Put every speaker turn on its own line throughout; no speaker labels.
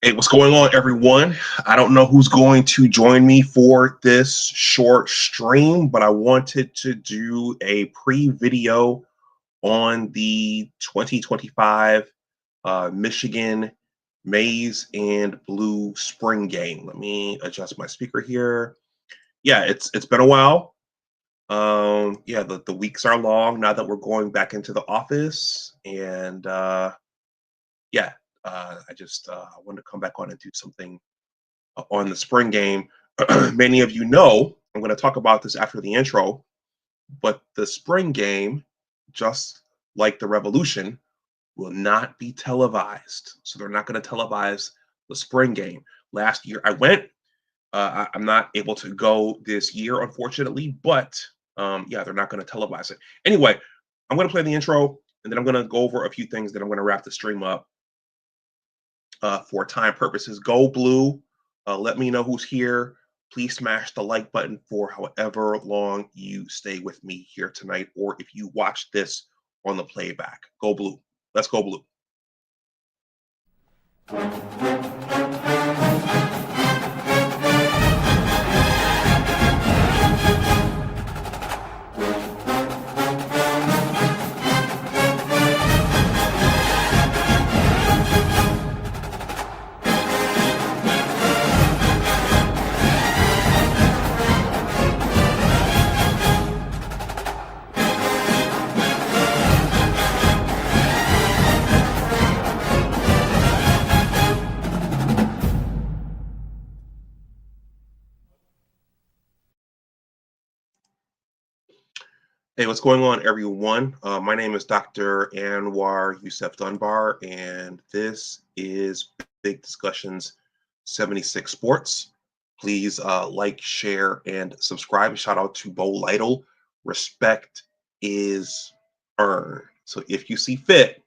Hey, what's going on, everyone? I don't know who's going to join me for this short stream, but I wanted to do a pre-video on the 2025 Michigan Maize and Blue Spring Game. Let me adjust my speaker here. Yeah, it's been a while. Yeah, the weeks are long now that we're going back into the office, and yeah, I wanted to come back on and do something on the spring game. Many of you know I'm going to talk about this after the intro, but the spring game, just like the Revolution, will not be televised. So they're not going to televise the spring game. Last year I went. I'm not able to go this year, unfortunately, but yeah, they're not going to televise it. Anyway, I'm going to play the intro, and then I'm going to go over a few things that I'm going to wrap the stream up for time purposes. Go blue. Let me know who's here. Please smash the like button for however long you stay with me here tonight, or if you watch this on the playback. Go blue. Let's go blue. Hey, what's going on, everyone? My name is Dr. Anwar Youssef Dunbar, and this is Big Discussions 76 Sports. Please like, share, and subscribe. Shout out to Bo Lytle. Respect is earned. So if you see fit,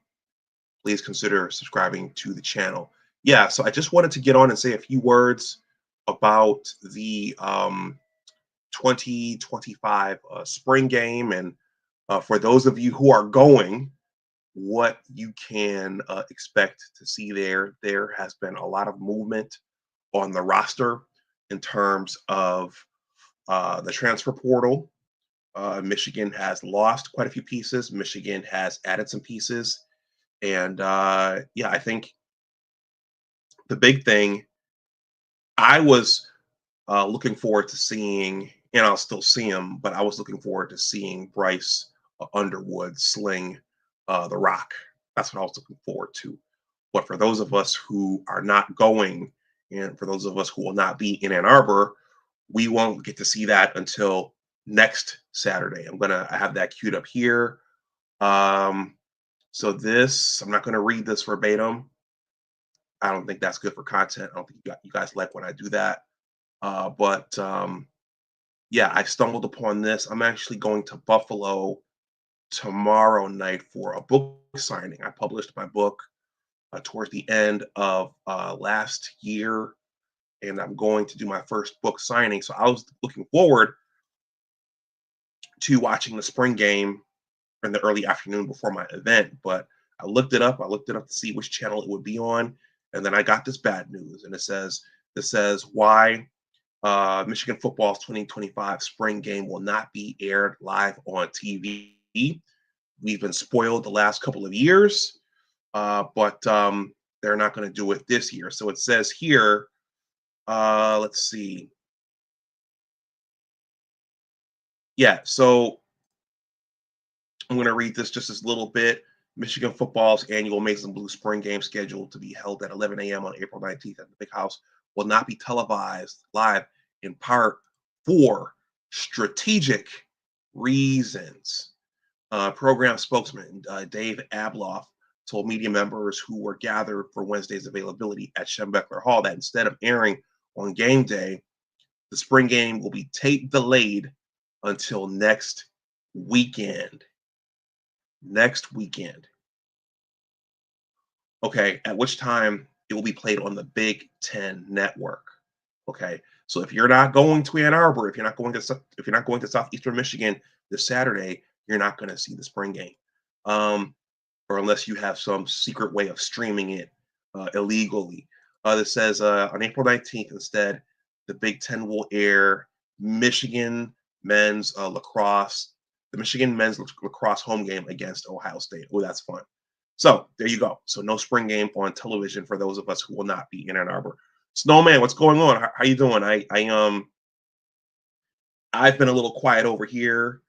please consider subscribing to the channel. Yeah, so I just wanted to get on and say a few words about the 2025 spring game, and for those of you who are going, what you can expect to see there. There has been a lot of movement on the roster in terms of the transfer portal. Michigan has lost quite a few pieces. Michigan has added some pieces. And yeah, I think the big thing I was looking forward to seeing, and I'll still see him, but I was looking forward to seeing Bryce Underwood sling the rock. That's what I was looking forward to. But for those of us who are not going, and for those of us who will not be in Ann Arbor, we won't get to see that until next Saturday. I have that queued up here. So this, I'm not gonna read this verbatim. I don't think that's good for content. I don't think you guys like when I do that. But yeah, I stumbled upon this. I'm actually going to Buffalo tomorrow night for a book signing. I published my book towards the end of last year, and I'm going to do my first book signing. So I was looking forward to watching the spring game in the early afternoon before my event, but I looked it up. I looked it up to see which channel it would be on, and then I got this bad news, and it says why Michigan football's 2025 spring game will not be aired live on TV. We've been spoiled the last couple of years, but they're not going to do it this year. So it says here, let's see. Yeah, so I'm going to read this just a little bit. Michigan football's annual Maize and Blue spring game, scheduled to be held at 11 a.m. on April 19th at the Big House, will not be televised live, in part for strategic reasons. Program spokesman Dave Abloff told media members who were gathered for Wednesday's availability at Schembechler Hall that instead of airing on game day, the spring game will be tape delayed until next weekend. Next weekend. Okay, at which time it will be played on the Big Ten Network. Okay, so if you're not going to Ann Arbor, if you're not going to Southeastern Michigan this Saturday, you're not going to see the spring game, or unless you have some secret way of streaming it illegally. That says on April 19th instead, the Big Ten will air Michigan men's lacrosse, the Michigan men's lacrosse home game against Ohio State. Oh, that's fun. So there you go. So no spring game on television for those of us who will not be in Ann Arbor. Snowman, what's going on? How you doing? I've been a little quiet over here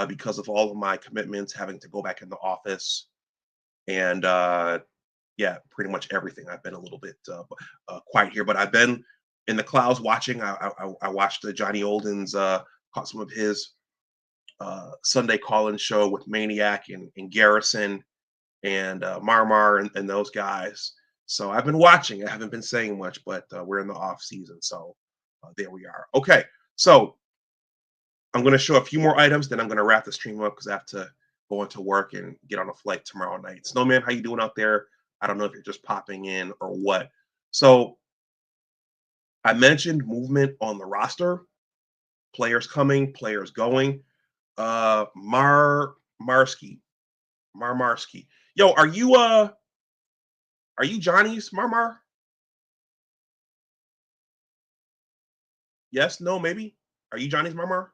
because of all of my commitments, having to go back in the office, and yeah, pretty much everything. I've been a little bit quiet here, but I've been in the clouds watching. I watched Johnny Olden's caught some of his Sunday call-in show with Maniac and Garrison and Marmar and those guys. So I've been watching. I haven't been saying much, but we're in the off season, so there we are. Okay, so I'm going to show a few more items, then I'm going to wrap the stream up because I have to go into work and get on a flight tomorrow night. Snowman, how you doing out there? I don't know if you're just popping in or what. So I mentioned movement on the roster, players coming, players going. Marmarsky. Yo, are you Johnny's Marmar? Yes, no, maybe. Are you Johnny's Marmar?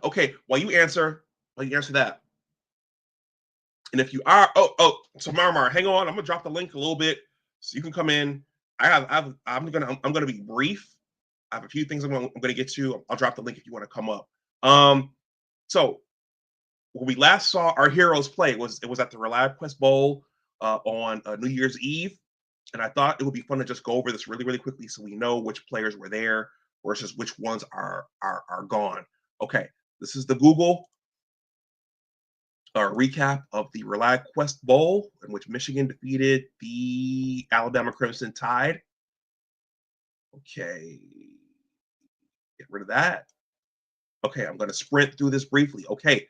Okay, while you answer that, and if you are, so Marmar, hang on, I'm gonna drop the link a little bit so you can come in. I'm gonna be brief. I have a few things I'm gonna get to. I'll drop the link if you want to come up. Um, so when we last saw our heroes play, it was at the ReliaQuest Bowl on New Year's Eve, and I thought it would be fun to just go over this really quickly so we know which players were there versus which ones are gone. Okay, this is the Google recap of the ReliaQuest Bowl in which Michigan defeated the Alabama Crimson Tide. Okay, get rid of that. Okay, I'm going to sprint through this briefly. Okay,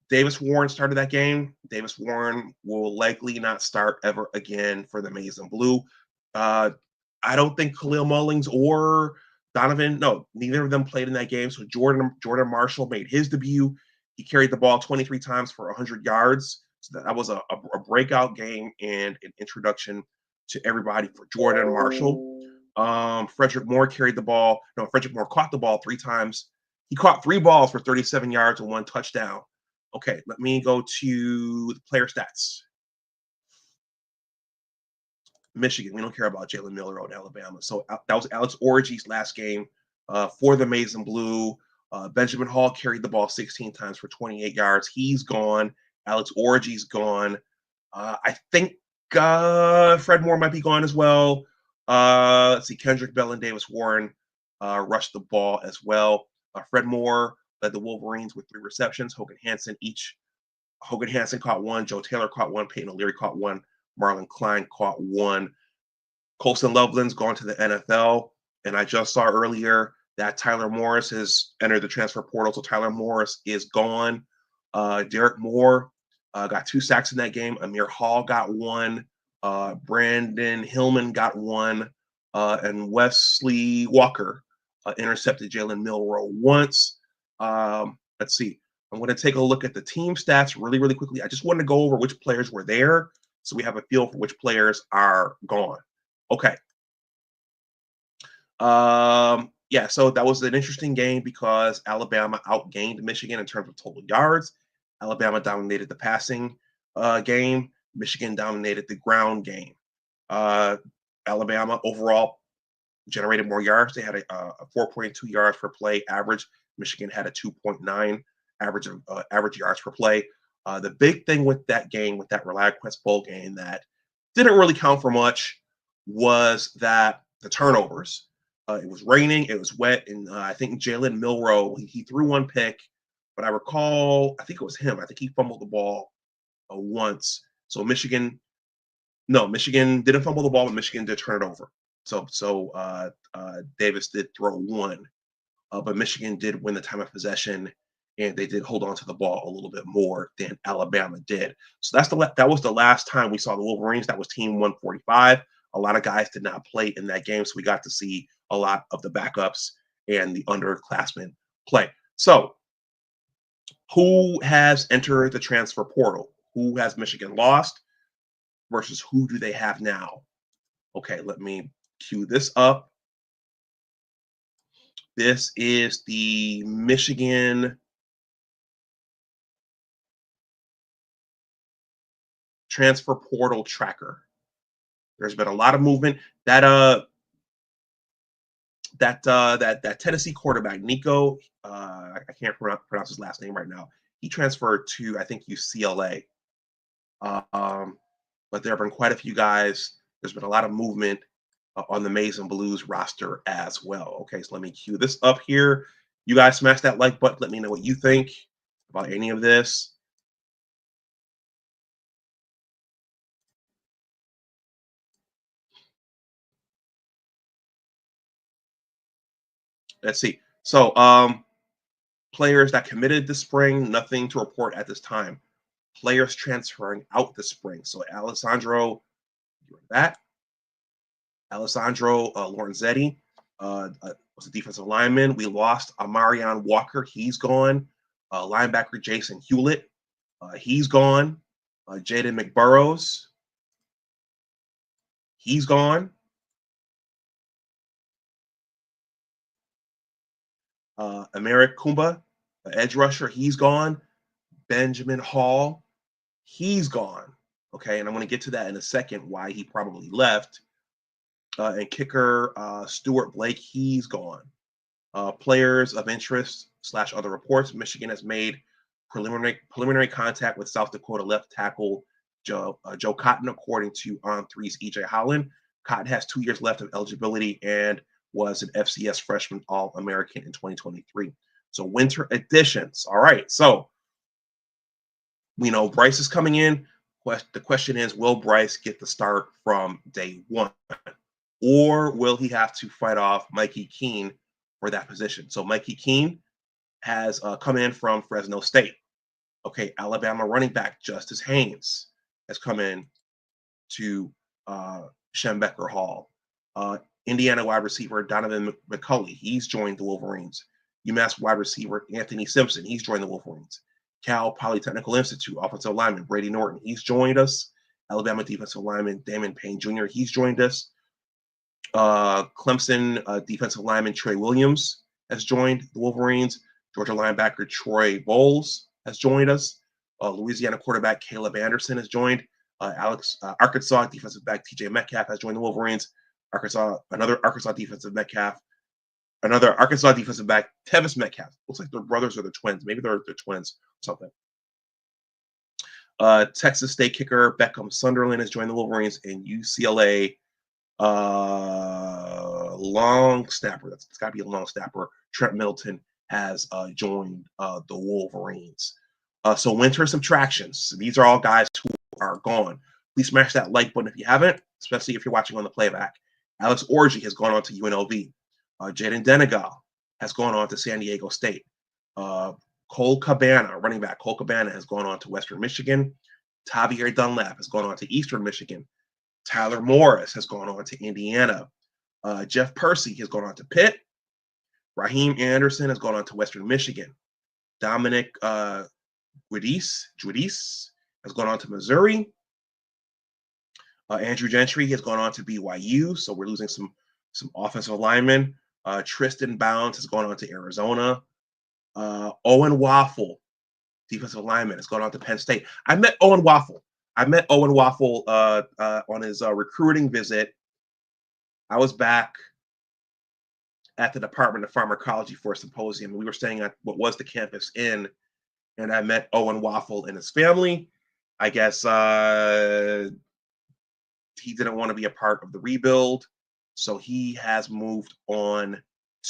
Davis Warren started that game. Davis Warren will likely not start ever again for the Maize and Blue. I don't think Khalil Mullings or Donovan, no, neither of them played in that game. So Jordan Marshall made his debut. He carried the ball 23 times for 100 yards. So that was a breakout game and an introduction to everybody for Jordan Marshall. Frederick Moore carried the ball. No, Frederick Moore caught the ball 3 times. He caught 3 balls for 37 yards and 1 touchdown. Okay, let me go to the player stats. Michigan, we don't care about Jalen Milroe in Alabama. So that was Alex Orji's last game for the Maize and Blue. Benjamin Hall carried the ball 16 times for 28 yards. He's gone. Alex Orji's gone. I think Fred Moore might be gone as well. Let's see, Kendrick Bell and Davis Warren rushed the ball as well. Fred Moore led the Wolverines with 3 receptions. Hogan Hansen caught 1. Joe Taylor caught 1. Peyton O'Leary caught 1. Marlon Klein caught 1. Colson Loveland's gone to the NFL. And I just saw earlier that Tyler Morris has entered the transfer portal. So Tyler Morris is gone. Derek Moore got 2 sacks in that game. Amir Hall got 1. Brandon Hillman got 1. And Wesley Walker intercepted Jalen Milroe once. Let's see. I'm going to take a look at the team stats really quickly. I just wanted to go over which players were there so we have a feel for which players are gone. Okay. Yeah, so that was an interesting game because Alabama outgained Michigan in terms of total yards. Alabama dominated the passing game. Michigan dominated the ground game. Alabama overall generated more yards. They had a 4.2 yards per play average. Michigan had a 2.9 average yards per play. The big thing with that game, with that ReliaQuest Bowl game, that didn't really count for much was that the turnovers. It was raining, it was wet, and I think Jalen Milroe, he threw 1 pick, but I think it was him. I think he fumbled the ball once. So Michigan didn't fumble the ball, but Michigan did turn it over. So Davis did throw 1, but Michigan did win the time of possession, and they did hold on to the ball a little bit more than Alabama did. So that was the last time we saw the Wolverines. That was Team 145. A lot of guys did not play in that game, so we got to see a lot of the backups and the underclassmen play. So who has entered the transfer portal? Who has Michigan lost versus who do they have now? Okay, let me cue this up. This is the Michigan transfer portal tracker. There's been a lot of movement. That Tennessee quarterback Nico, I can't pronounce his last name right now. He transferred to, I think, UCLA. But there have been quite a few guys. There's been a lot of movement on the Maize and Blues roster as well. Okay, so let me cue this up here. You guys smash that like button. Let me know what you think about any of this. Let's see. So, players that committed this spring, nothing to report at this time. Players transferring out this spring. So, Alessandro Lorenzetti was a defensive lineman. We lost Amarion Walker. He's gone. Linebacker Jason Hewlett. He's gone. Jaden McBurrows. He's gone. Emerick Kumba, edge rusher. He's gone. Benjamin Hall. He's gone. Okay, and I'm going to get to that in a second, why he probably left. And kicker Stuart Blake, he's gone. Players of interest / other reports. Michigan has made preliminary contact with South Dakota left tackle Joe Cotton, according to On3's EJ Holland. Cotton has 2 years left of eligibility and was an FCS freshman All-American in 2023. So winter additions. All right. So we know Bryce is coming in. The question is, will Bryce get the start from day one? Or will he have to fight off Mikey Keene for that position? So Mikey Keene has come in from Fresno State. Okay, Alabama running back Justice Haynes has come in to Schembecker Hall. Indiana wide receiver Donovan McCulley, he's joined the Wolverines. UMass wide receiver Anthony Simpson, he's joined the Wolverines. Cal Polytechnical Institute offensive lineman Brady Norton, he's joined us. Alabama defensive lineman Damon Payne Jr., he's joined us. Clemson defensive lineman Trey Williams has joined the Wolverines. Georgia linebacker Troy Bowles has joined us. Louisiana quarterback Caleb Anderson has joined. Arkansas defensive back TJ Metcalf has joined the Wolverines. Another Arkansas defensive back Tevis Metcalf. Looks like they're brothers or they're twins. Maybe they're twins or something. Texas State kicker Beckham Sunderland has joined the Wolverines, and UCLA long snapper. It's got to be a long snapper. Trent Middleton has joined the Wolverines. So winter subtractions. These are all guys who are gone. Please smash that like button if you haven't, especially if you're watching on the playback. Alex Orji has gone on to UNLV. Jaden Denegal has gone on to San Diego State. Cole Cabana, running back Cole Cabana, has gone on to Western Michigan. Tavier Dunlap has gone on to Eastern Michigan. Tyler Morris has gone on to Indiana. Jeff Percy has gone on to Pitt. Raheem Anderson has gone on to Western Michigan. Dominic Judice has gone on to Missouri. Andrew Gentry has gone on to BYU, so we're losing some offensive linemen. Tristan Bounds has gone on to Arizona. Owen Waffle, defensive lineman, has gone on to Penn State. I met Owen Waffle on his recruiting visit. I was back at the Department of Pharmacology for a symposium. We were staying at what was the Campus Inn, and I met Owen Waffle and his family. I guess he didn't want to be a part of the rebuild, so he has moved on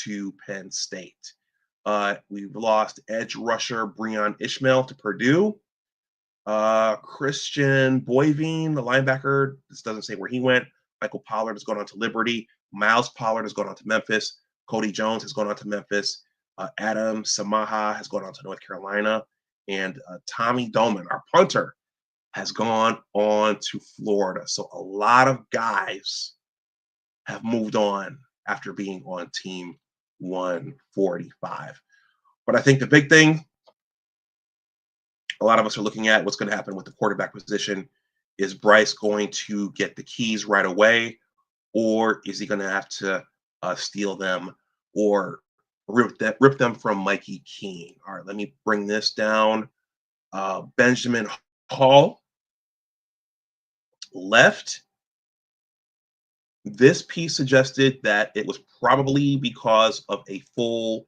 to Penn State. We've lost edge rusher Breon Ishmael to Purdue. Christian Boivin, the linebacker, this doesn't say where he went. Michael Pollard has gone on to Liberty. Miles Pollard has gone on to Memphis. Cody Jones has gone on to Memphis. Adam Samaha has gone on to North Carolina. And Tommy Doman, our punter, has gone on to Florida. So a lot of guys have moved on after being on Team 145. But I think the big thing a lot of us are looking at what's going to happen with the quarterback position. Is Bryce going to get the keys right away, or is he going to have to steal them or rip them from Mikey Keene? All right, let me bring this down. Benjamin Hall left. This piece suggested that it was probably because of a full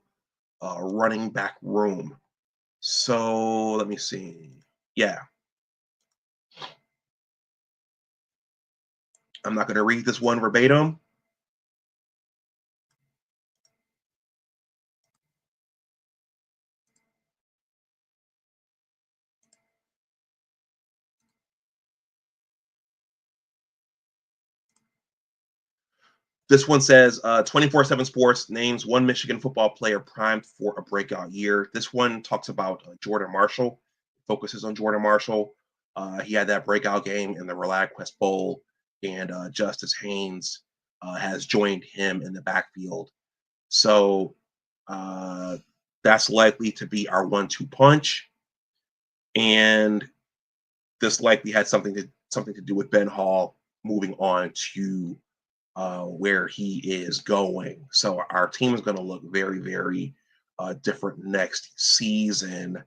running back room. So let me see. Yeah, I'm not going to read this one verbatim. This one says 24/7 Sports names one Michigan football player primed for a breakout year. This one talks about Jordan Marshall, focuses on Jordan Marshall. He had that breakout game in the ReliaQuest Bowl, and Justice Haynes has joined him in the backfield. So uh, that's likely to be our 1-2 punch. And this likely had something to do with Ben Hall moving on to where he is going. So our team is going to look very, very different next season.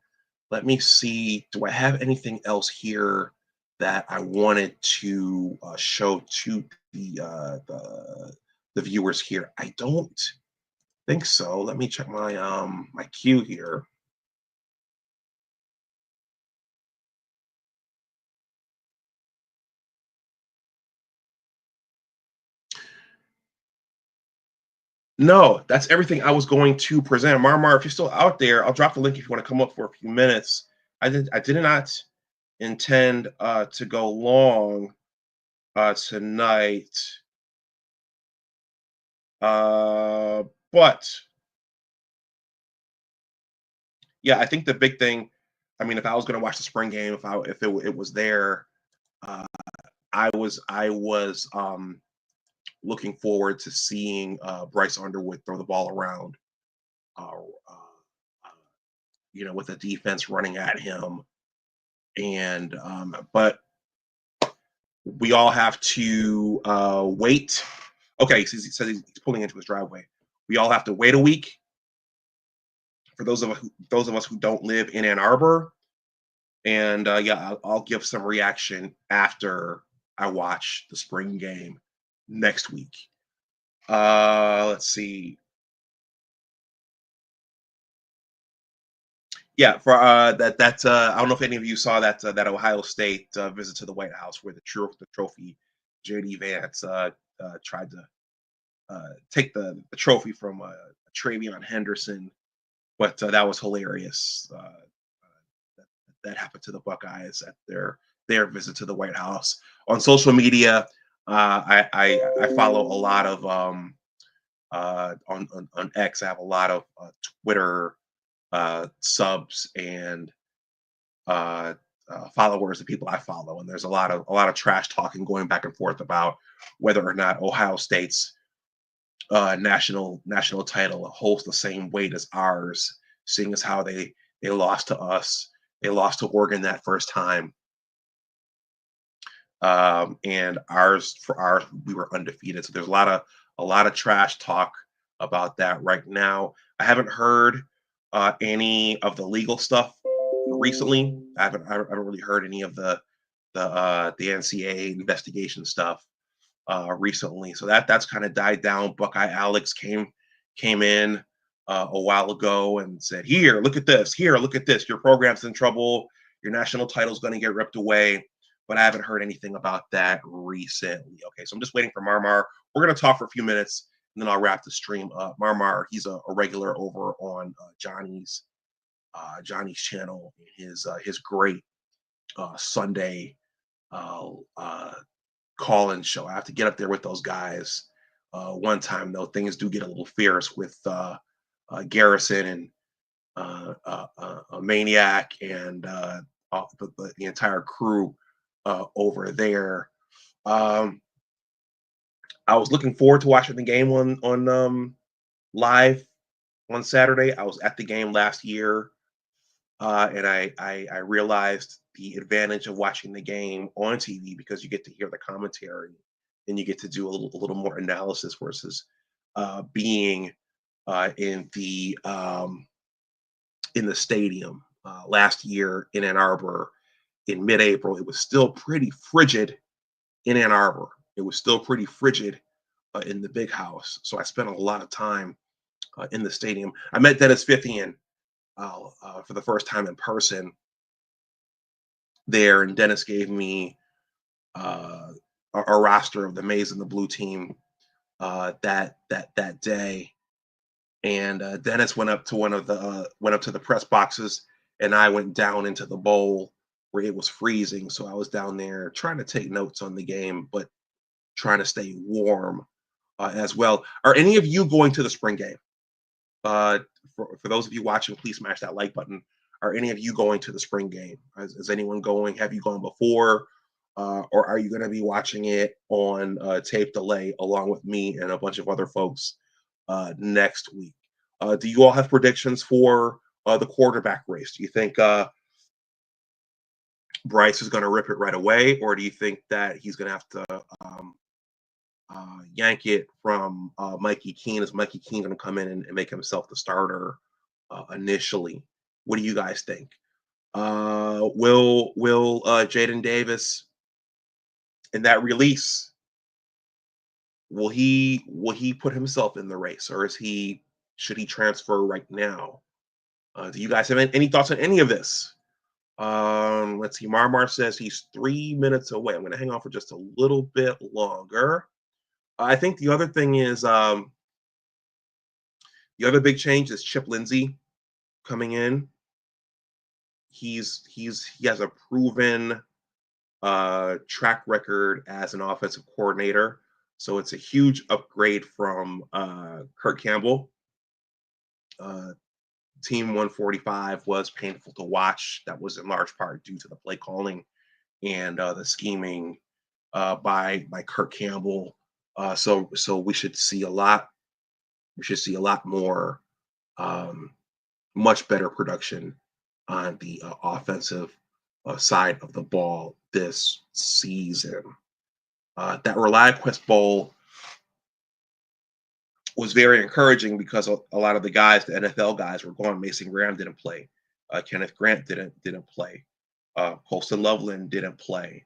Let me see. Do I have anything else here that I wanted to show to the viewers here? I don't think so. Let me check my queue here. No, that's everything I was going to present. Marmar, if you're still out there, I'll drop the link if you want to come up for a few minutes. I did not intend to go long tonight. But yeah, I think the big thing, I mean, if I was going to watch the spring game, if it was there, uh, I was looking forward to seeing Bryce Underwood throw the ball around, uh, uh, with the defense running at him. And but we all have to wait. Okay, so he says he's pulling into his driveway. We all have to wait a week for those of us who don't live in Ann Arbor. And yeah, I'll give some reaction after I watch the spring game next week. Let's see. Yeah, for that's I don't know if any of you saw that Ohio State visit to the White House where the trophy JD Vance tried to take the trophy from Travion Henderson, but that was hilarious. That happened to the Buckeyes at their visit to the White House. On social media, I follow a lot of on X. I have a lot of Twitter subs and uh, followers, the people I follow, and there's a lot of trash talking going back and forth about whether or not Ohio State's national title holds the same weight as ours, seeing as how they lost to us, they lost to Oregon that first time, and ours we were undefeated. So there's a lot of trash talk about that right now. I haven't heard any of the legal stuff recently. I haven't really heard any of the NCAA investigation stuff recently. So that's kind of died down. Buckeye Alex came in a while ago and said, "Here, look at this. Here, look at this. Your program's in trouble. Your national title's going to get ripped away." But I haven't heard anything about that recently. Okay, so I'm just waiting for Marmar. We're going to talk for a few minutes, and then I'll wrap the stream up. Marmar, he's a regular over on Johnny's channel, his great Sunday uh, uh, call-in show. I have to get up there with those guys. One time though, things do get a little fierce with Garrison and Maniac and the entire crew over there. Um, I was looking forward to watching the game on live on Saturday. I was at the game last year. and I realized the advantage of watching the game on TV because you get to hear the commentary and you get to do a little more analysis versus being in the stadium. Last year in Ann Arbor in mid-April, it was still pretty frigid in Ann Arbor. It was still pretty frigid in the big house. So I spent a lot of time in the stadium. I met Dennis Fithian for the first time in person there, and Dennis gave me a roster of the Maize and the Blue team that day. And Dennis went up to the press boxes, and I went down into the bowl where it was freezing. So I was down there trying to take notes on the game, but trying to stay warm as well. Are any of you going to the spring game? For those of you watching, please smash that like button. Are any of you going to the spring game? Is anyone going? Have you gone before? Or are you going to be watching it on tape delay along with me and a bunch of other folks next week? Do you all have predictions for the quarterback race? Do you think Bryce is going to rip it right away, or do you think that he's going to have to yank it from Mikey Keene? Is Mikey Keene going to come in and make himself the starter initially? What do you guys think? Will Jaden Davis in that release, will he put himself in the race, or should he transfer right now? Do you guys have any thoughts on any of this? Let's see. Marmar says he's 3 minutes away. I'm going to hang on for just a little bit longer. I think the other thing is the other big change is Chip Lindsey coming in. He has a proven track record as an offensive coordinator, so it's a huge upgrade from Kirk Campbell. Team 145 was painful to watch. That was in large part due to the play calling and the scheming by Kirk Campbell. So we should see a lot. We should see a lot more, much better production on the offensive side of the ball this season. That ReliaQuest Bowl was very encouraging because a lot of the guys, the NFL guys, were gone. Mason Graham didn't play. Kenneth Grant didn't play. Colston Loveland didn't play.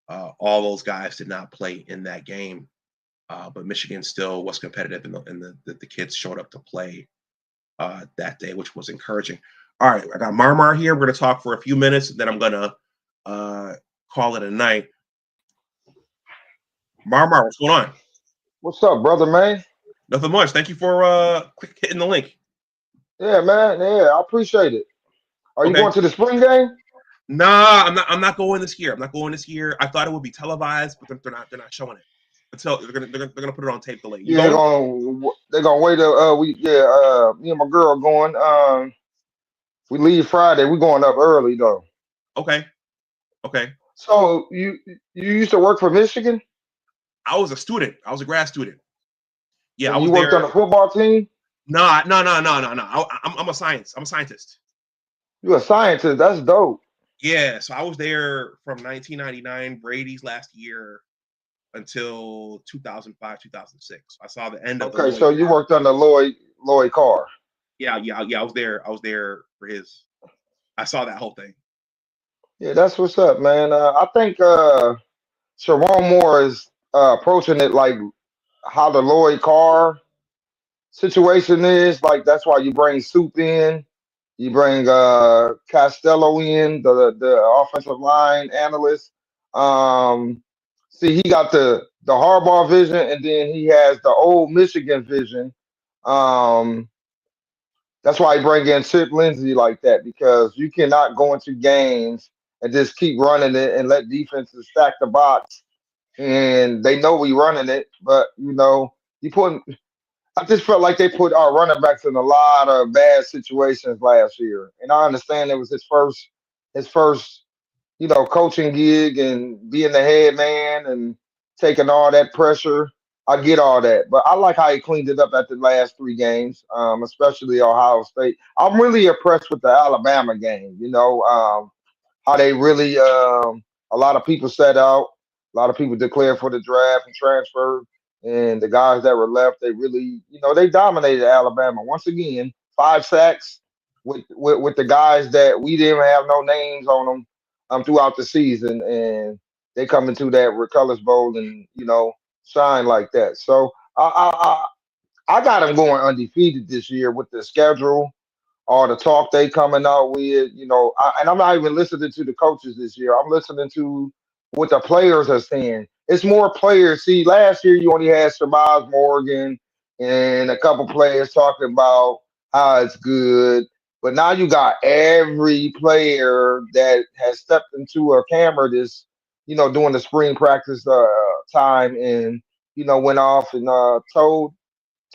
All those guys did not play in that game. But Michigan still was competitive, and the kids showed up to play that day, which was encouraging. All right, I got Marmar here. We're going to talk for a few minutes, and then I'm going to call it a night. Marmar, what's going on?
What's up, brother, man?
Nothing much. Thank you for hitting the link.
Yeah, man. Yeah, I appreciate it. Are you
Okay.
going to the spring game?
Nah, I'm not going this year. I'm not going this year. I thought it would be televised, but they're not showing it until they're gonna put it on tape delay. You
Yeah,
going?
they're gonna wait. Me and my girl going. We leave Friday. We going up early though.
Okay. Okay.
So you used to work for Michigan,
I was a student. I was a grad student. Yeah, I
and you
was
worked on
there.
the football team.
No. I'm a scientist.
You're a scientist. That's dope.
Yeah, so I was there from 1999, Brady's last year, until 2005, 2006. I saw the end of the
Okay,
Lloyd
so you
Carr.
worked under Lloyd Carr.
Yeah. I was there for his. I saw that whole thing.
Yeah, that's what's up, man. I think Sharon Moore is approaching it like how the Lloyd Carr situation is. Like that's why you bring Soup in, you bring Costello in, the offensive line analyst. See, he got the Harbaugh vision, and then he has the old Michigan vision. Um, that's why he bring in Chip Lindsey like that because you cannot go into games and just keep running it and let defenses stack the box. And they know we running it, but you put I just felt like they put our running backs in a lot of bad situations last year. And I understand it was his first coaching gig and being the head man and taking all that pressure. I get all that, but I like how he cleaned it up at the last 3 games, especially Ohio State. I'm really impressed with the Alabama game. How they really a lot of people set out, a lot of people declared for the draft and transferred, and the guys that were left, they really, they dominated Alabama once again. 5 sacks with the guys that we didn't have no names on them throughout the season, and they come into that Colors Bowl and shine like that. So I got them going undefeated this year with the schedule, all the talk they coming out with, and I'm not even listening to the coaches this year. I'm listening to what the players are saying. It's more players. See, last year you only had Sir Miles Morgan and a couple players talking about how it's good. But now you got every player that has stepped into a camera this, during the spring practice time and, went off and told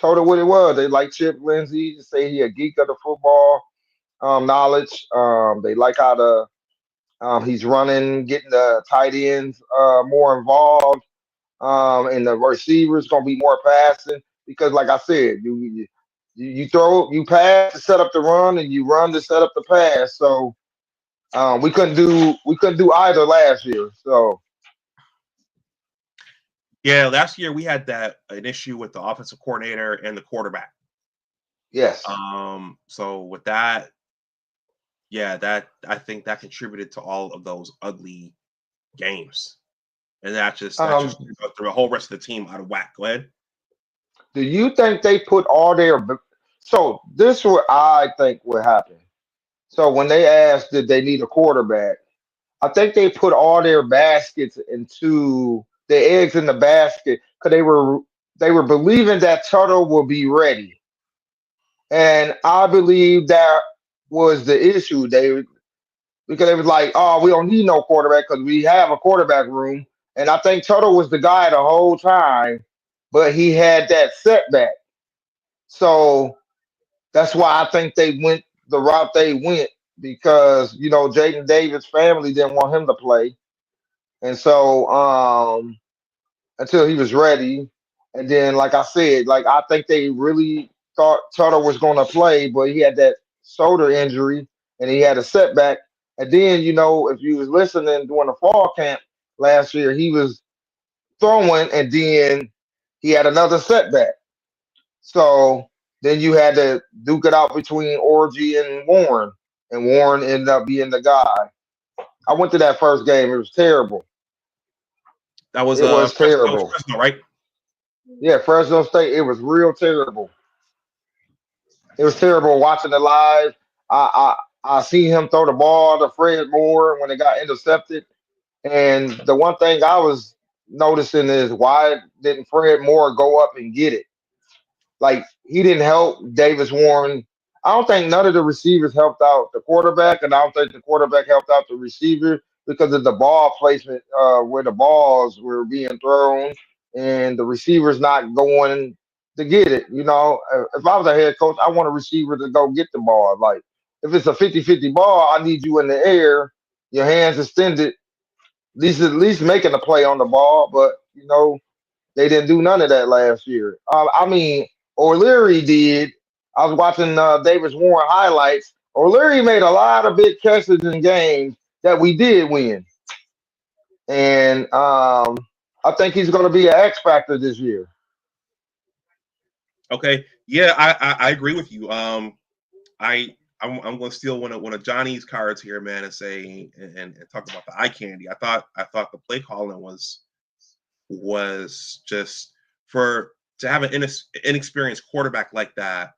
her what it was. They like Chip Lindsey, say he a geek of the football knowledge. They like how he's running, getting the tight ends more involved, and the receivers gonna be more passing because, like I said, you pass to set up the run, and you run to set up the pass. So we couldn't do either last year. So
Yeah, last year we had an issue with the offensive coordinator and the quarterback.
yes,
So with that, yeah, that I think that contributed to all of those ugly games, and that just
um,
threw the whole rest of the team out of whack. Go ahead.
do you think they put all their? So this is what I think would happen. So when they asked did they need a quarterback, I think they put all their baskets into the eggs in the basket because they were believing that Tuttle will be ready, and I believe that was the issue. Because they was like, oh, we don't need no quarterback because we have a quarterback room, and I think Tuttle was the guy the whole time, but he had that setback. So that's why I think they went the route they went because Jaden Davis' family didn't want him to play, and so until he was ready, and then like I said, like I think they really thought Tuttle was going to play, but he had that shoulder injury and he had a setback. And then if you was listening during the fall camp last year, he was throwing, and then he had another setback. So then you had to duke it out between Orgy and Warren, and Warren ended up being the guy. I went to that first game. It was terrible.
That was
It was terrible.
Fresno, right?
Yeah, Fresno State. It was real terrible. It was terrible watching it live. I seen him throw the ball to Fred Moore when it got intercepted. And the one thing I was noticing is why didn't Fred Moore go up and get it? Like he didn't help Davis Warren. I don't think none of the receivers helped out the quarterback, and I don't think the quarterback helped out the receiver because of the ball placement where the balls were being thrown and the receivers not going to get it. If I was a head coach, I want a receiver to go get the ball. Like if it's a 50-50 ball, I need you in the air, your hands extended, at least making a play on the ball. But they didn't do none of that last year. I mean, O'Leary did. I was watching Davis Warren highlights. O'Leary made a lot of big catches in games that we did win, and I think he's going to be an X factor this year.
Okay. Yeah, I agree with you. I'm going to steal one of Johnny's cards here, man, and say and talk about the eye candy. I thought the play calling was just to have an inexperienced quarterback like that.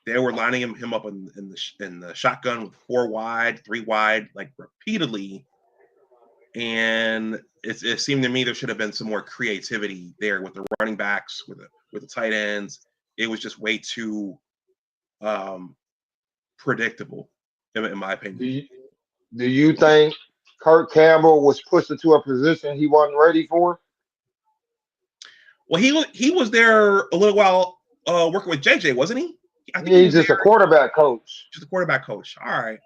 They were lining him up in the shotgun with 4 wide, 3 wide, like repeatedly, and it seemed to me there should have been some more creativity there with the running backs, with the tight ends. It was just way too predictable, in my
Do
opinion.
you, do you think Kirk Campbell was pushed into a position he wasn't ready for?
Well, he was there a little while working with JJ, wasn't he? I think he
He's
was there
just a quarterback coach.
just a quarterback coach. All right.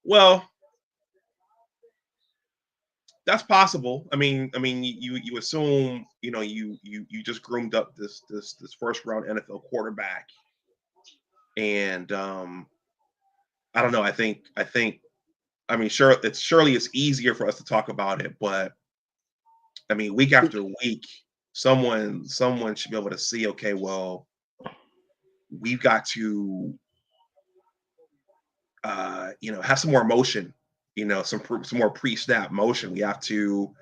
Well, That's possible. I mean, you assume, you just groomed up this first round NFL quarterback, and I don't know. I mean, sure, surely it's easier for us to talk about it, but I mean, week after week, someone should be able to see, okay, well, we've got to, have some more motion, some more pre-snap motion. We have to,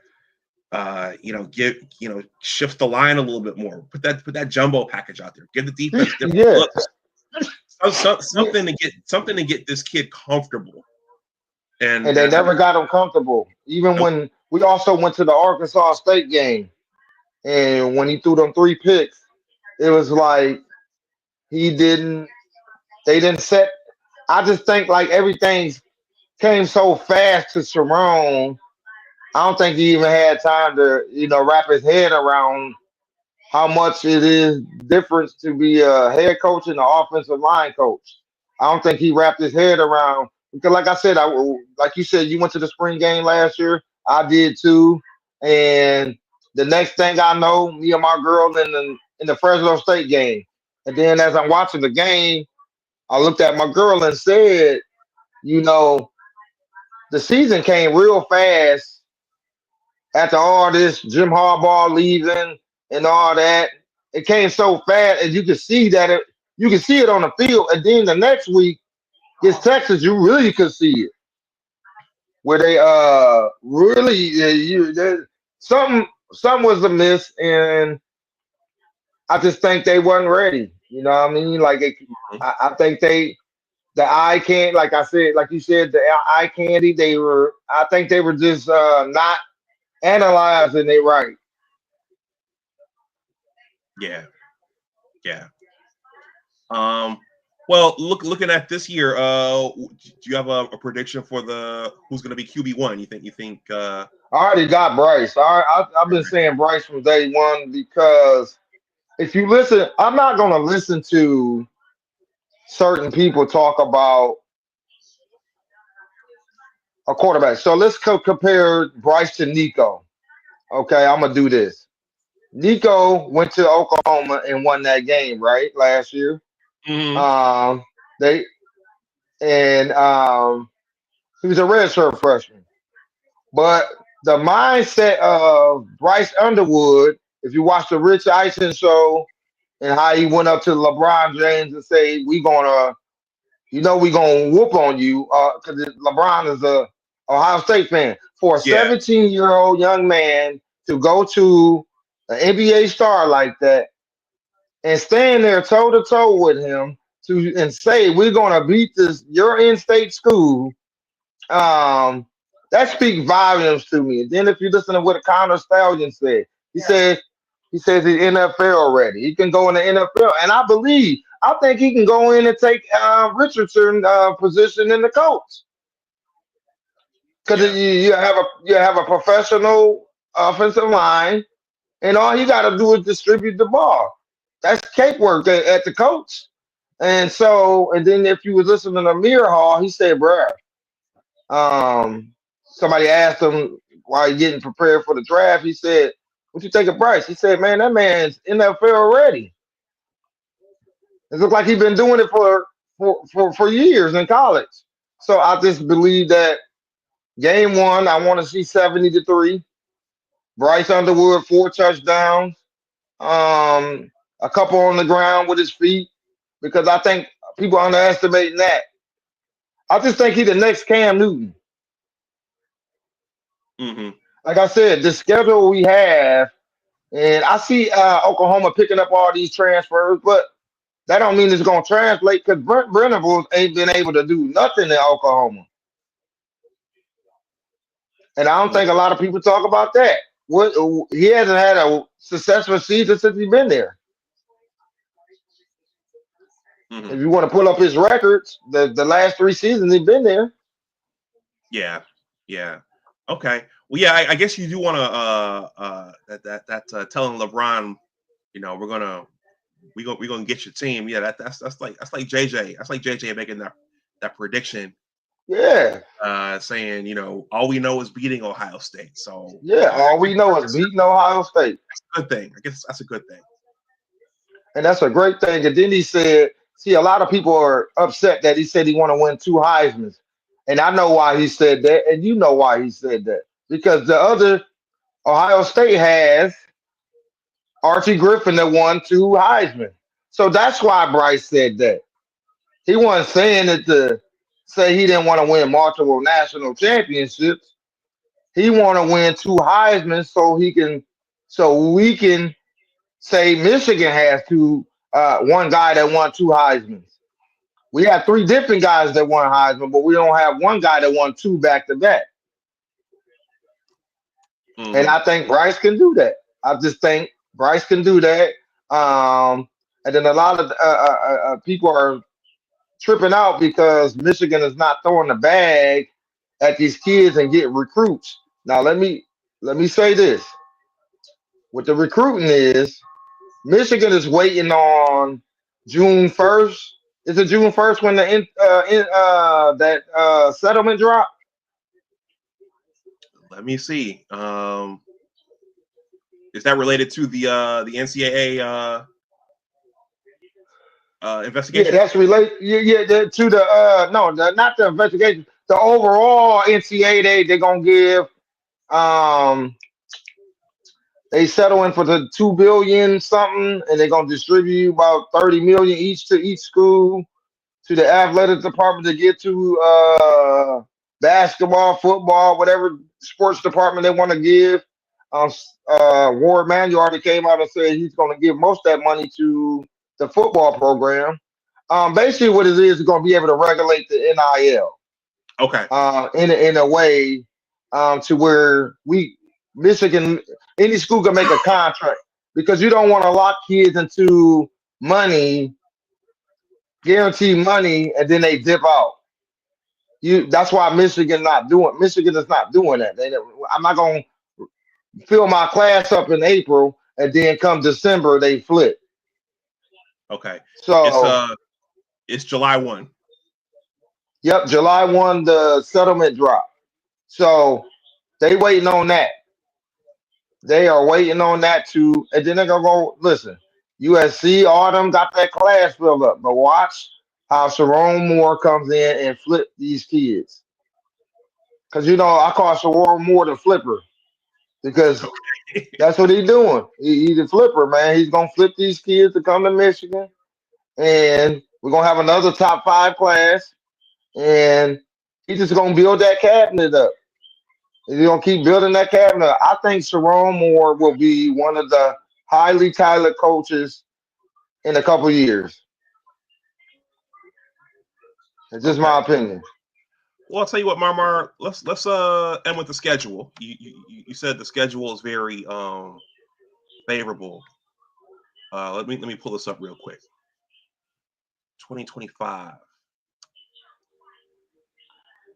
shift the line a little bit more. Put that jumbo package out there. Give the defense different
Yeah,
looks. Something to get this kid comfortable.
and
And
they
I
never got him comfortable. Even
nope.
when we also went to the Arkansas State game, and when he threw them 3 picks, it was like he didn't. They didn't set. I just think like everything came so fast to Sharon. I don't think he even had time to, wrap his head around how much it is different to be a head coach and an offensive line coach. I don't think he wrapped his head around because, like I said, like you said, you went to the spring game last year. I did too, and the next thing I know, me and my girl in the Fresno State game, and then as I'm watching the game, I looked at my girl and said, you know, the season came real fast after all this Jim Harbaugh leaving and all that. It came so fast, and you could see you could see it on the field. And then the next week against Texas, you really could see it where they really something was amiss, and I just think they wasn't ready. You know what I mean? Like I think the eye can't, like I said, like you said, the eye candy. I think they were just not analyzing it right.
Yeah, yeah. Well, looking at this year, do you have a prediction for who's going to be QB1? You think
I already got Bryce. I've been saying Bryce from day one because if you listen, I'm not going to listen to certain people talk about a quarterback. So let's compare Bryce to Nico. Okay, I'm going to do this. Nico went to Oklahoma and won that game, right? Last year.
Mhm.
Um, they and he was a redshirt freshman. But the mindset of Bryce Underwood, if you watch the Rich Eisen show and how he went up to LeBron James and say, we gonna whoop on you, because LeBron is a Ohio State fan. For a
Yeah,
17-year-old young man to go to an NBA star like that and stand there toe to toe with him and say we're gonna beat this your in-state school, um, that speaks volumes to me. And then if you listen to what Connor Stallion said, he said he says he's NFL ready. He can go in the NFL, and I think he can go in and take Richardson position in the coach because
yeah,
you have a professional offensive line, and all you got to do is distribute the ball. That's cakework at the coach. And then if you was listening to Amir Hall, he said, "Bruh, somebody asked him while he getting prepared for the draft. He said, "What you think of Bryce?" He said, "Man, that man's NFL ready. It looks like he's been doing it for years in college." So I just believe that game one, I want to see 70-3. Bryce Underwood 4 touchdowns, um, a couple on the ground with his feet, because I think people are underestimating that. I just think he's the next Cam Newton.
hmm
Like I said, the schedule we have. And I see Oklahoma picking up all these transfers, but that don't mean it's going to translate because Brent Venables ain't been able to do nothing in Oklahoma. And I don't think a lot of people talk about that. What he hasn't had a successful season since he's been there.
hmm
If you want to pull up his records, the last 3 seasons he's been there.
yeah, yeah. Okay. Well, yeah, I guess you do want to telling LeBron, we're gonna get your team. Yeah, that's like JJ. That's like JJ making that prediction
Yeah.
Saying, you know, all we know is beating Ohio State. So
Yeah. All we know is beating Ohio State.
that's a good thing. I guess that's a good thing.
And that's a great thing. And then he said, see, a lot of people are upset that he said he want to win 2 Heisman's. And I know why he said that. And you know why he said that. Because the other Ohio State has Archie Griffin that won 2 Heisman. So that's why Bryce said that. He wasn't saying it to say he didn't want to win multiple national championships. He want to win 2 Heisman so we can say Michigan has one guy that won 2 Heisman's. We have 3 different guys that won Heisman, but we don't have one guy that won 2 back to back. And I think Bryce can do that. I just think Bryce can do that. And then a lot of people are tripping out because Michigan is not throwing the bag at these kids and get recruits. Now let me say this: what the recruiting is, Michigan is waiting on June 1st. Is it June 1st when that settlement drop?
Let me see. Is that related to the NCAA
Yeah,
investigation?
that's related. To the no, not the investigation. The overall NCAA they're gonna give. Um, they settling for the 2 billion something, and they're gonna distribute about 30 million each to each school, to the athletic department to get to basketball, football, whatever sports department they want to give. Ward Manuel already came out and said he's going to give most of that money to the football program. Basically, what it is going to be able to regulate the NIL
Okay.
in a way to where Michigan, any school can make a contract because you don't want to lock kids into money, guarantee money, and then they dip out. That's why Michigan is not doing that. I'm not gonna fill my class up in April and then come December they flip.
Okay.
So
It's July 1.
yep, July 1 the settlement drop. So they waiting on that. They are waiting on that too, and then they're gonna go listen. USC Autumn got that class filled up, but watch how Sharon Moore comes in and flip these kids. Because I call Sharon Moore the flipper because
Okay.
that's what he's doing. He's a flipper, man. He's gonna flip these kids to come to Michigan, and we're gonna have another top 5 class, and he's just gonna build that cabinet up. He's gonna keep building that cabinet. I think Sharon Moore will be one of the highly talented coaches in a couple years. It's just
Okay.
my opinion.
Well, I'll tell you what, Marmar. Let's end with the schedule. You said the schedule is very favorable. Let me pull this up real quick. 2025.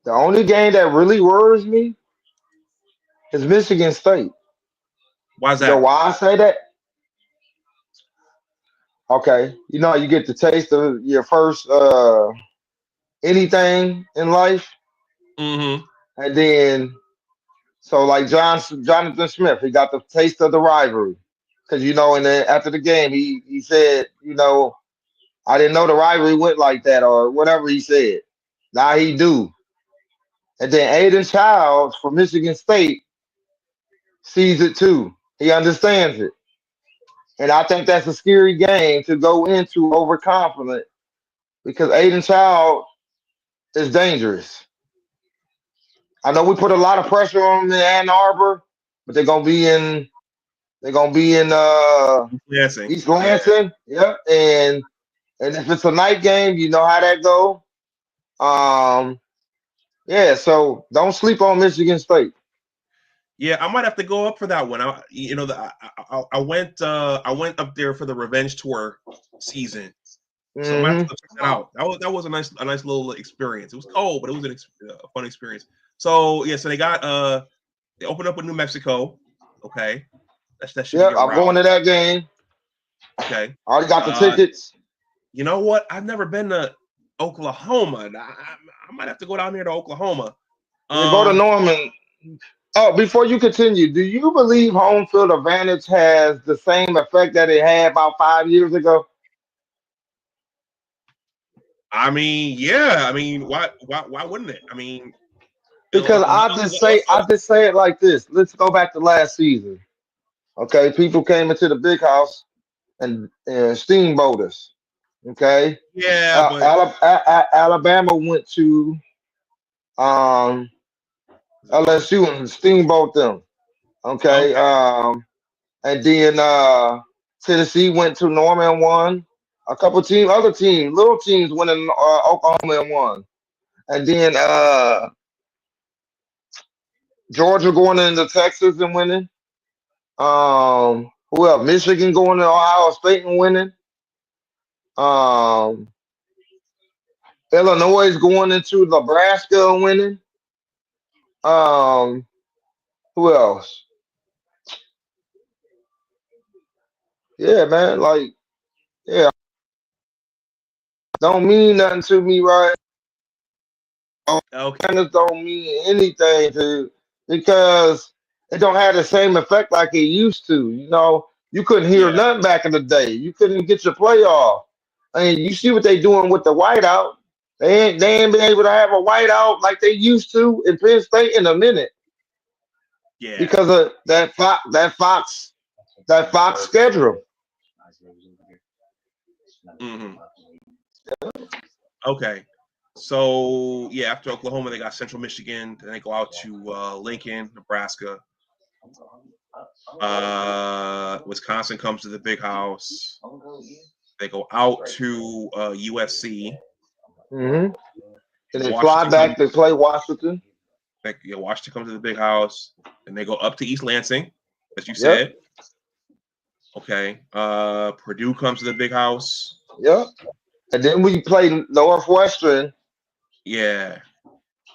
The only game that really worries me is Michigan State.
Why is
You know
that?
why I say that? Okay, you get the taste of your first anything in life,
Mm-hmm.
and then so like Jonathan Smith, he got the taste of the rivalry because and then after the game he said, I didn't know the rivalry went like that or whatever he said. Now he do, and then Aiden Childs from Michigan State sees it too. He understands it, and I think that's a scary game to go into overconfident because Aiden Child is dangerous. I know we put a lot of pressure on them in Ann Arbor, but they're gonna be in
Lansing.
East
Yeah.
Lansing. Yep. And if it's a night game, you know how that go. Um yeah, so don't sleep on Michigan State.
Yeah, I might have to go up for that one. I went up there for the revenge tour season, so I might have to
Hmm.
go check that out. That was a nice little experience. It was cold, but it was a fun experience. So yeah, so they opened up with New Mexico. Okay, that should be
Yep,
a
I'm
route.
going to that game.
Okay,
I already got the
uh,
tickets.
you know what? I've never been to Oklahoma. I might have to go down there to Oklahoma.
Yeah, go to Norman. Oh, before you continue, do you believe home field advantage has the same effect that it had about 5 years ago?
I mean, yeah. I mean, why wouldn't it? I mean,
Because I just say it like this. Let's go back to last season. Okay, people came into the big house and steamboat us. Okay,
yeah, but
Alabama went to LSU and steamboat them. Okay,
okay,
and then Tennessee went to Norman and won. A couple other teams, little teams went in Oklahoma and won. And then Georgia going into Texas and winning. Who else? Michigan going to Ohio State and winning. Um, Illinois is going into Nebraska and winning. Um, who else? Yeah, man. Like, yeah, don't mean nothing to me, right?
okay,
Just don't mean anything to because it don't have the same effect like it used to. You know, you couldn't hear
yeah,
nothing back in the day. You couldn't get your playoff. I mean, you see what they doing with the whiteout. They ain't been able to have a whiteout like they used to in Penn State in a minute
yeah.
because of that Fox schedule.
Hmm. Okay. So yeah, after Oklahoma, they got Central Michigan. Then they go out to Lincoln, Nebraska. Wisconsin comes to the big house. They go out to USC.
Mm-hmm. And they fly
Washington
back
comes.
to play Washington.
Washington comes to the big house, and they go up to East Lansing, as you
Yep.
said. Okay. Purdue comes to the big house.
Yep. And then we play Northwestern,
Yeah.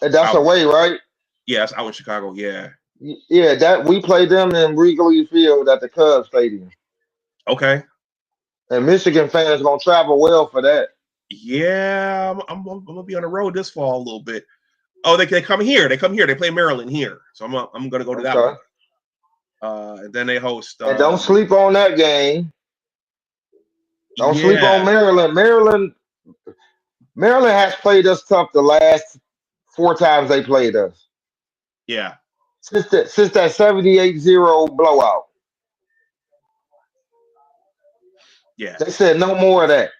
and that's
Out.
away, right?
Yeah, that's out in Chicago. Yeah.
Yeah, that we played them in Wrigley Field at the Cubs Stadium.
Okay.
And Michigan fans gonna travel well for that.
Yeah, I'm gonna be on the road this fall a little bit. Oh, they come here. They come here. They play Maryland here, so I'm gonna go to that
Okay.
one. And then they host.
And don't sleep on that game. Don't sleep on
Yeah,
Maryland. Maryland has played us tough the last 4 times they played us.
yeah,
Since that 78-0 blowout.
yeah.
They said no more of that.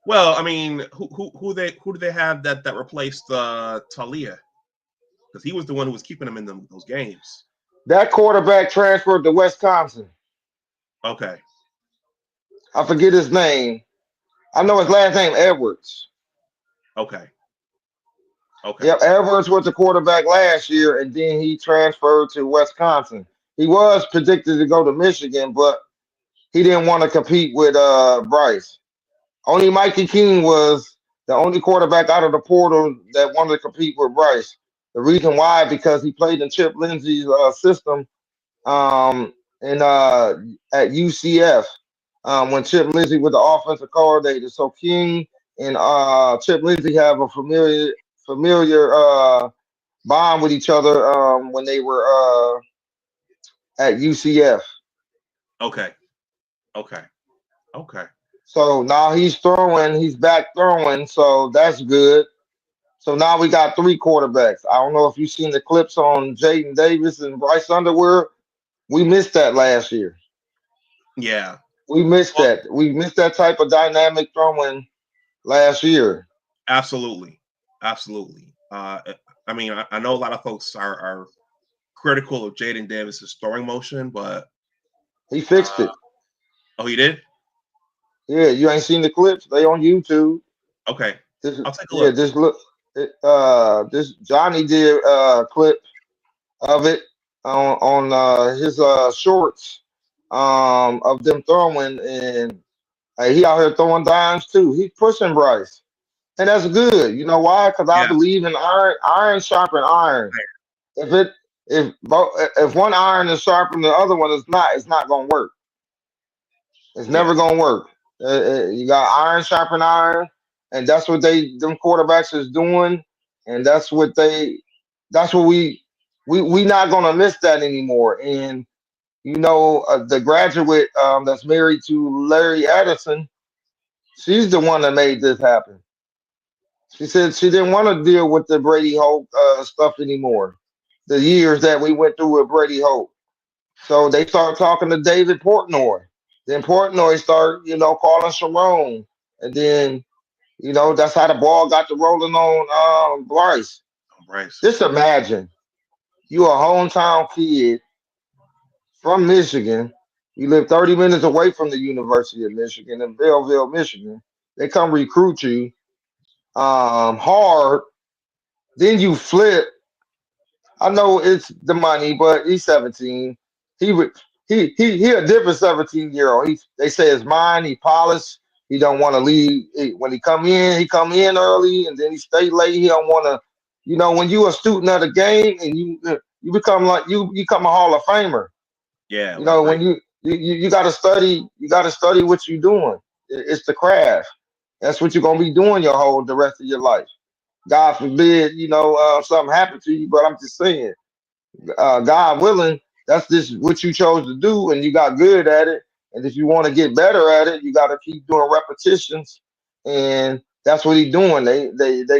Well, I mean, who do they have that replaced Talia? Because he was the one who was keeping them in those games.
That quarterback transferred to Wisconsin.
Okay.
I forget his name. I know his last name Edwards.
Okay. Okay.
Yep, Edwards was the quarterback last year, and then he transferred to Wisconsin. He was predicted to go to Michigan, but he didn't want to compete with Bryce. Only Mikey King was the only quarterback out of the portal that wanted to compete with Bryce. The reason why, because he played in Chip Lindsey's system um, at UCF when Chip Lindsey was the offensive coordinator. So King and Chip Lindsey have a familiar bond with each other when they were at UCF.
Okay. Okay. Okay.
So now he's back throwing, so that's good. So now we got 3 quarterbacks. I don't know if you've seen the clips on Jaden Davis and Bryce Underwood. We missed that last year.
Yeah.
We missed
Well,
that. We missed that type of dynamic throwing last year.
absolutely. Absolutely. I mean, I know a lot of folks are critical of Jaden Davis's throwing motion, but
He fixed it.
oh, he did?
Yeah, you ain't seen the clips? They on YouTube.
Okay.
This,
I'll take a
yeah,
look.
just look. This Johnny did a clip of it on his shorts of them throwing, and he out here throwing dimes too. He's pushing Bryce, and that's good. You know why? Because I
Yeah.
believe in iron sharpen iron. If it if one iron is sharper than the other one is not, it's not gonna work. It's never
Yeah.
gonna work. You got iron sharpen iron. and that's what them quarterbacks is doing, and that's what we not gonna miss that anymore. And the graduate that's married to Larry Addison, she's the one that made this happen. She said she didn't want to deal with the Brady Hope stuff anymore. The years that we went through with Brady Hope. So they started talking to David Portnoy. Then Portnoy started, calling Sharon. And then, that's how the ball got to rolling on Bryce.
Bryce.
Just imagine you a hometown kid from Michigan. You live 30 minutes away from the University of Michigan in Belleville, Michigan. They come recruit you hard. Then you flip. I know it's the money, but he's 17. He would he a different 17-year-old. They say it's mine. He polished. He don't want to leave. When he come in early, and then he stay late. He don't want to. When you a student of the game and you become like you become a Hall of Famer.
Yeah.
When you got to study. You got to study what you're doing. It's the craft. That's what you're gonna be doing the rest of your life. God forbid, something happened to you, but I'm just saying, God willing, that's just what you chose to do, and you got good at it. And if you want to get better at it, you got to keep doing repetitions, and that's what he's doing. They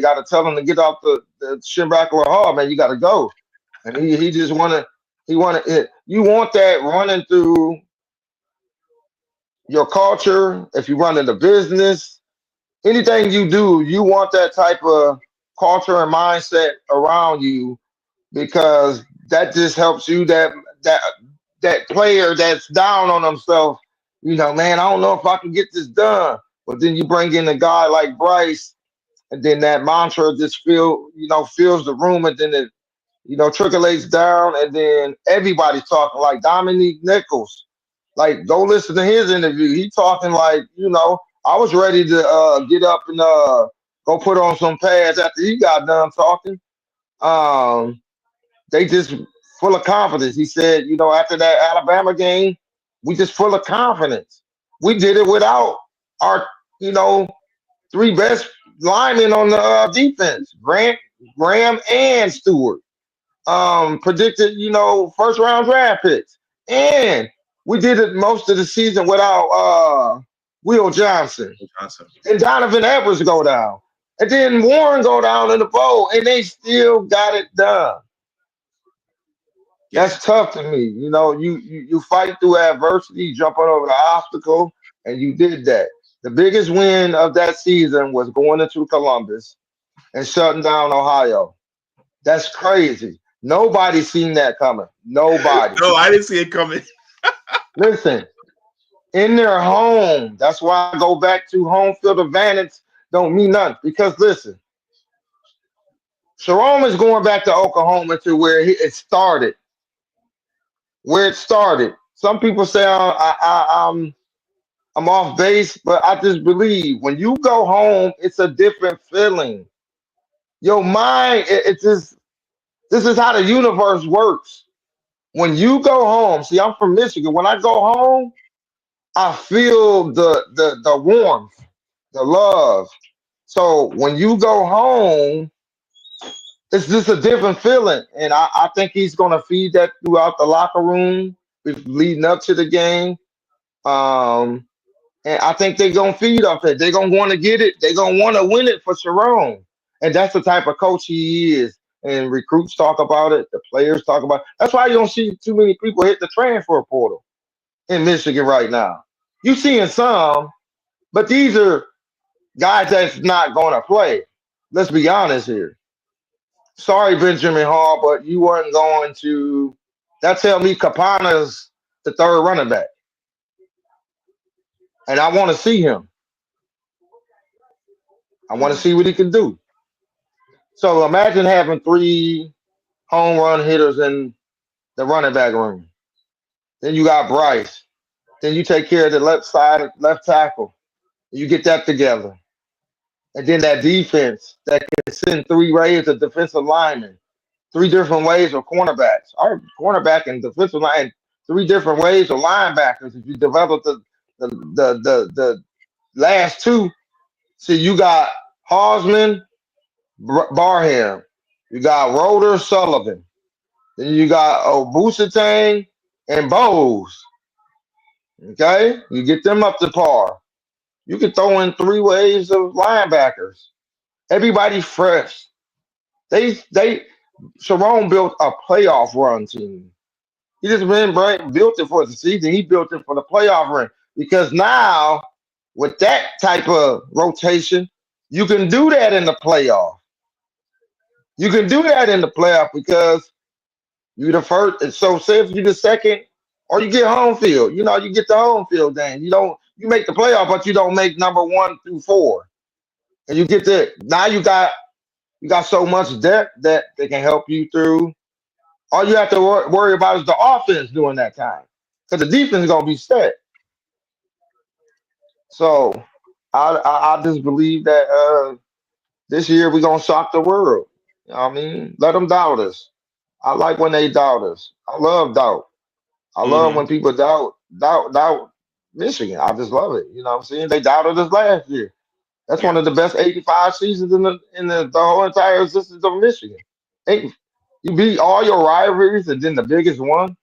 got to tell him to get off the shin back or hard, man. You got to go, and he just you want that running through your culture. If you run into business, anything you do, you want that type of culture and mindset around you, because that just helps you. That player that's down on himself, man, I don't know if I can get this done. But then you bring in a guy like Bryce, and then that mantra just fills the room, and then it trickles down, and then everybody's talking like Dominique Nichols. Like, go listen to his interview. He talking like, I was ready to get up and go put on some pads after he got done talking. They just full of confidence. He said, after that Alabama game, we just full of confidence. We did it without our, three best linemen on the defense, Graham, and Stewart. Predicted, first round draft picks. And we did it most of the season without Will Johnson. And Donovan Edwards go down. And then Warren go down in the bowl, and they still got it done. That's tough to me. You fight through adversity, jumping over the obstacle, and you did that. The biggest win of that season was going into Columbus and shutting down Ohio. That's crazy. Nobody seen that coming. Nobody.
No, I didn't see it coming.
Listen, in their home, that's why I go back to home field advantage don't mean nothing. Because listen, Jerome is going back to Oklahoma to where it started. Where it started. Some people say I'm off base, but I just believe when you go home, it's a different feeling. Your mind, it's just, this is how the universe works. When you go home, see, I'm from Michigan. When I go home, I feel the warmth, the love. So when you go home, it's just a different feeling. And I think he's going to feed that throughout the locker room leading up to the game. And I think they're going to feed off it. They're going to want to get it. They're going to want to win it for Sharon. And that's the type of coach he is. And recruits talk about it. The players talk about it. That's why you don't see too many people hit the transfer portal in Michigan right now. You're seeing some, but these are guys that's not going to play. Let's be honest here. Sorry, Benjamin Hall, but you weren't going to. That tell me Capana's the third running back. And I want to see him. I want to see what he can do. So imagine having 3 home run hitters in the running back room. Then you got Bryce. Then you take care of the left side, left tackle. You get that together. And then that defense that can send 3 waves of defensive linemen, 3 different waves of cornerbacks. Our cornerback and defensive line, 3 different waves of linebackers. If you develop the last 2, See, you got Hosman, Barham. You got Roder, Sullivan. Then you got Busatang and Bowes. Okay, you get them up to par. You can throw in 3 waves of linebackers. Everybody fresh. They Sharon built a playoff run team. He just built it for the season. He built it for the playoff run because now with that type of rotation, you can do that in the playoff. You can do that in the playoff because you the first. And so say if you the second, or you get home field. You know, you get the home field game. You make the playoff, but you don't make number 1 through 4. And you get the now you got so much depth that they can help you through. All you have to worry about is the offense during that time, because the defense is gonna be set. So I just believe that this year we're gonna shock the world. You know what I mean? Let them doubt us. I like when they doubt us. I love doubt. I love
Hmm.
when people doubt Michigan. I just love it. You know what I'm saying? They doubted us last year. That's
Yeah.
one of the best 85 seasons in the whole entire existence of Michigan. Eight, you beat all your rivalries and then the biggest one.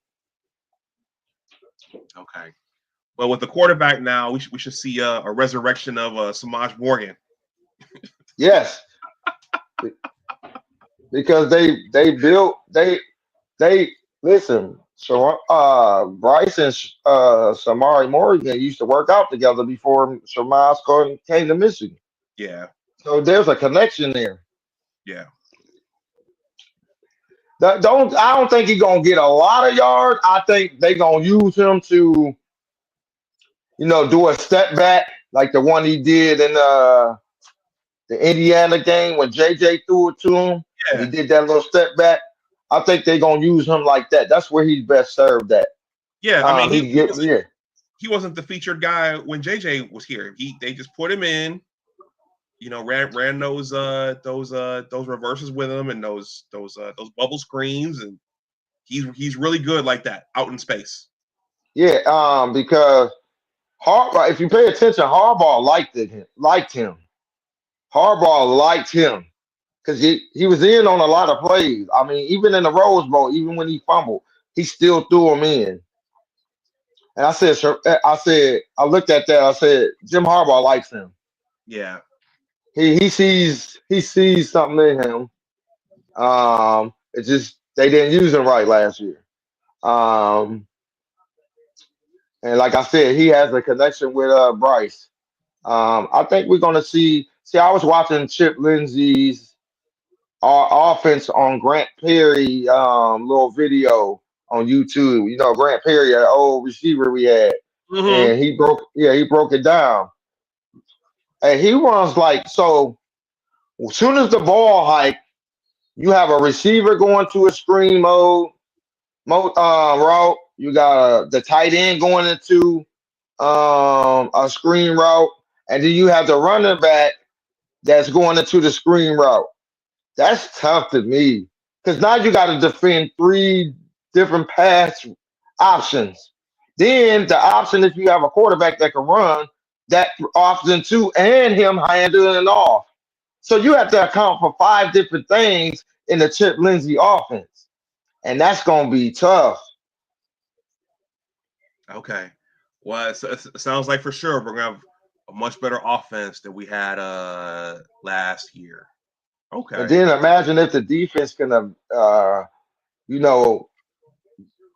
Okay. Well, with the quarterback now, we should see a resurrection of Samaj Morgan.
Yes, because they built they listen. So Bryce and Samari Morgan used to work out together before Samaj came to Michigan.
Yeah.
So there's a connection there.
Yeah.
I don't think he's gonna get a lot of yards. I think they gonna use him to, do a step back like the one he did in the Indiana game when JJ threw it to him and he
Yeah.
did that little step back. I think they're gonna use him like that. That's where he's best served at.
Yeah. I mean,
He get yeah.
he wasn't the featured guy when JJ was here. They just put him in. Ran those reverses with him and those bubble screens, and he's really good like that out in space.
Yeah, because Harbaugh, if you pay attention, Harbaugh liked him. Harbaugh liked him because he was in on a lot of plays. I mean, even in the Rose Bowl, even when he fumbled, he still threw him in. And I looked at that. I said, Jim Harbaugh likes him.
Yeah.
He sees something in him. It's just they didn't use him right last year. Um, and like I said, he has a connection with Bryce. I think we're gonna see. See, I was watching Chip Lindsey's offense on Grant Perry little video on YouTube. You know, Grant Perry, an old receiver we had,
Hmm.
and he broke it down. And he runs like so. As soon as the ball hike, you have a receiver going to a screen route. You got the tight end going into a screen route, and then you have the running back that's going into the screen route. That's tough to me because now you got to defend 3 different pass options. Then the option if you have a quarterback that can run that option too, and him handling off. So you have to account for 5 different things in the Chip Lindsey offense, and that's going to be tough.
Okay. Well, it sounds like for sure we're gonna have a much better offense than we had last year.
And
Okay.
then imagine if the defense can, you know,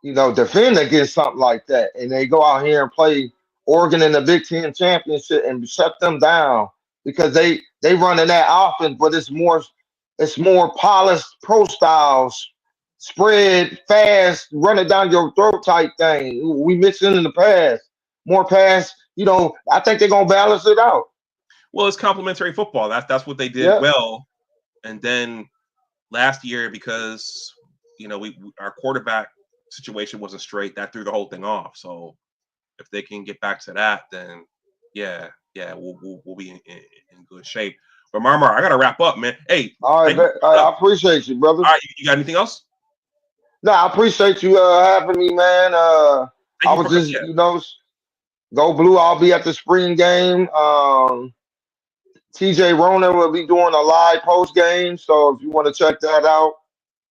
defend against something like that, and they go out here and play Oregon in the Big Ten championship and shut them down because they running that offense, but it's more polished pro styles, spread fast, run it down your throat type thing. We mixed in the past, more pass. I think they're gonna balance it out.
Well, it's complementary football. That's what they did
Yep.
well. And then last year, because our quarterback situation wasn't straight, that threw the whole thing off. So if they can get back to that, then yeah, we'll be in good shape. But Marmar, I gotta wrap up, man. Hey,
All right,
thank you.
I appreciate you, brother.
All right, you got anything else?
No, I appreciate you having me, man.
Thank
I
you
was
for
just,
yeah.
go blue. I'll be at the spring game TJ Ronan will be doing a live post game, so if you want to check that out.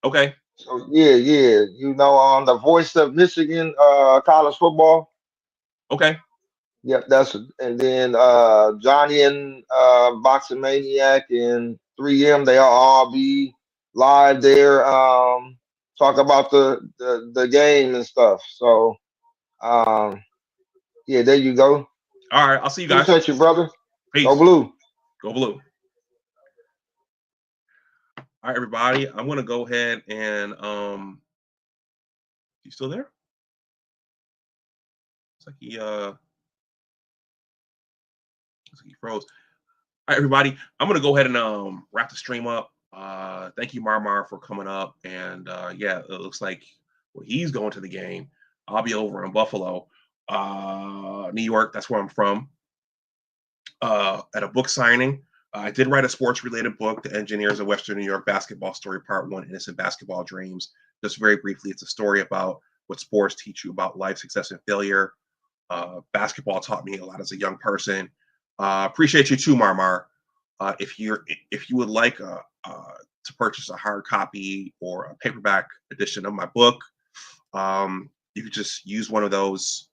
Okay.
So yeah, you know, on the Voice of Michigan college football.
Okay.
Yep, that's and then Johnny and Boxing Maniac and 3M, they'll all be live there. Talk about the game and stuff. So yeah, there you go.
All right. I'll see you guys.
Appreciate you, brother. Go
Peace.
blue.
Go blue. All right, everybody. I'm gonna go ahead and you still there? It's like he froze. All right, everybody. I'm gonna go ahead and wrap the stream up. Thank you, Marmar, for coming up. And yeah, it looks like he's going to the game. I'll be over in Buffalo, New York. That's where I'm from. At a book signing. I did write a sports-related book, The Engineers of Western New York Basketball Story, Part 1, Innocent Basketball Dreams. Just very briefly, it's a story about what sports teach you about life, success, and failure. Basketball taught me a lot as a young person. Appreciate you too, Marmar. If you would like to purchase a hard copy or a paperback edition of my book, you could just use one of those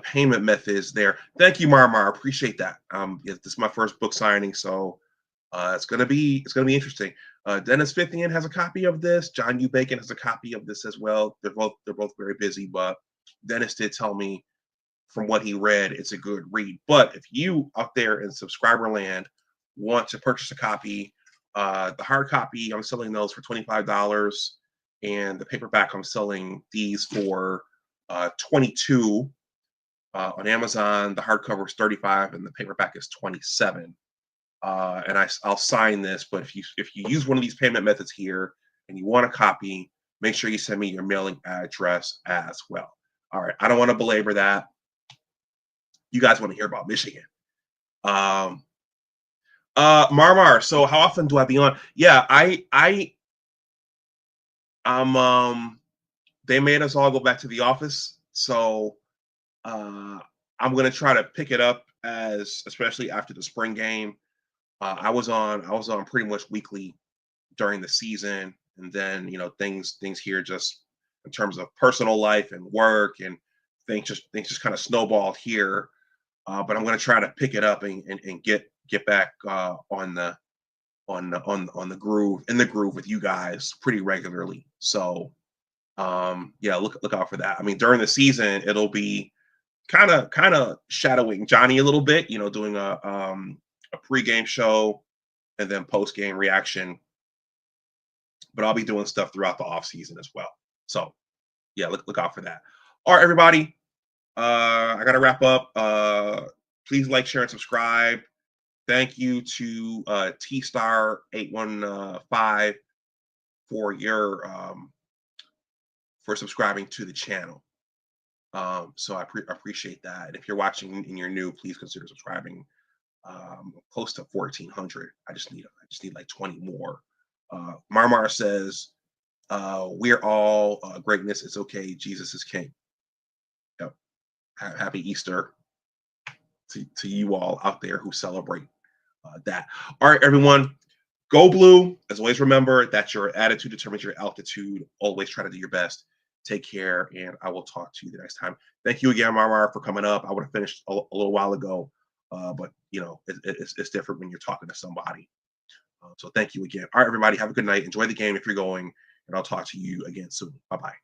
payment methods there. Thank you, Marmar. Appreciate that. Yeah, this is my first book signing, so it's gonna be interesting. Dennis Fithian has a copy of this. John U. Bacon has a copy of this as well. They're both very busy, but Dennis did tell me from what he read, it's a good read. But if you out there in subscriber land want to purchase a copy, the hard copy, I'm selling those for $25, and the paperback, I'm selling these for $22. On Amazon, the hardcover is $35 and the paperback is $27. And I'll sign this, but if you use one of these payment methods here and you want a copy, make sure you send me your mailing address as well. All right, I don't want to belabor that. You guys want to hear about Michigan. Marmar, so how often do I be on? Yeah, they made us all go back to the office, so I'm gonna try to pick it up especially after the spring game. I was on pretty much weekly during the season, and then things here just in terms of personal life and work and things just kind of snowballed here. But I'm gonna try to pick it up and get back on the groove with you guys pretty regularly. So yeah, look out for that. I mean, during the season, it'll be kind of shadowing Johnny a little bit, doing a pregame show and then post-game reaction. But I'll be doing stuff throughout the off season as well. So yeah, look out for that. All right, everybody. I gotta wrap up. Please like, share, and subscribe. Thank you to T-Star815 for for subscribing to the channel. So I appreciate that. And if you're watching and you're new, please consider subscribing. Close to 1,400. I just need like 20 more. Marmar says, "We're all greatness. It's okay. Jesus is king." Yep. Happy Easter to you all out there who celebrate that. All right, everyone. Go blue. As always, remember that your attitude determines your altitude. Always try to do your best. Take care, and I will talk to you the next time. Thank you again, Marmar, for coming up. I would have finished a little while ago, but it's different when you're talking to somebody. So thank you again. All right, everybody, have a good night. Enjoy the game if you're going, and I'll talk to you again soon. Bye-bye.